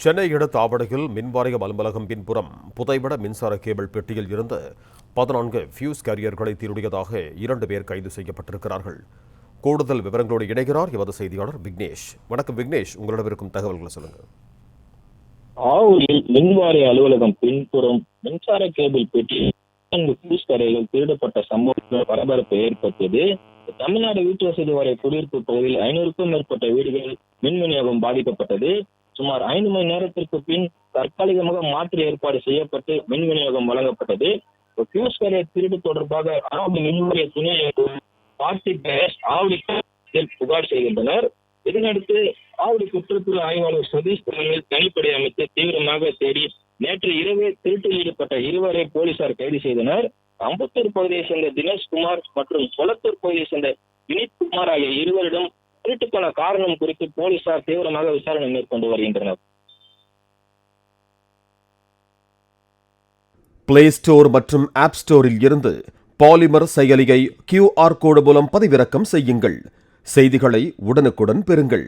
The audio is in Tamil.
சென்னை அடுத்த ஆவடியில் மின்வாரிய அலுவலகம் பின்புறம் புதைவட மின்சார கேபிள் பெட்டியில் இருந்து 14 ஃபியூஸ் கேரியர்களை திருடியதாக 2 பேர் கைது செய்யப்பட்டிருக்கிறார்கள். கூடுதல் விவரங்களோடு இணைகிறார் எமது செய்தியாளர் விக்னேஷ். வணக்கம் விக்னேஷ், உங்களிடம் இருக்கும் தகவல்களை சொல்லுங்கள். ஆவூரில் மின்வாரிய அலுவலகம் பின்புறம் மின்சார கேபிள் பெட்டி ஃபியூஸ் கேரியர்கள் திருடப்பட்ட சம்பவத்தில் பரபரப்பு ஏற்பட்டது. தமிழ்நாடு வீட்டு வசதி வாரிய குடியிருப்பு பகுதியில் 500க்கும் மேற்பட்ட வீடுகள் மின் விநியோகம் பாதிக்கப்பட்டது. சுமார் 5 மணி நேரத்திற்கு பின் தற்காலிகமாக மாற்று ஏற்பாடு செய்யப்பட்டு மின் விநியோகம் வழங்கப்பட்டது. ஃபியூஸ் கேரியர் திருடு தொடர்பாக ஆவடி மின்வாரிய துணை இயக்குநர் ஆவடி புகார் செய்கின்றனர். இதனையடுத்து ஆவடி குற்றப்புற ஆய்வாளர் சதீஷ் தலைமையில் தனிப்படை அமைத்து தீவிரமாக தேடி நேற்று இரவு திருட்டில் ஈடுபட்ட 2 போலீசார் கைது செய்தனர். அம்பத்தூர் பகுதியை சேர்ந்த தினேஷ்குமார் மற்றும் கொளத்தூர் பகுதியை சேர்ந்த வினித்குமார் ஆகிய 2 திருட்டுக்கான காரணம் குறித்து போலீசார் தீவிரமாக விசாரணை மேற்கொண்டு வருகின்றனர். பிளே ஸ்டோர் மற்றும் ஆப் ஸ்டோரில் இருந்து பாலிமர் செயலியை QR கோடு மூலம் பதிவிறக்கம் செய்யுங்கள். செய்திகளை உடனுக்குடன் பெறுங்கள்.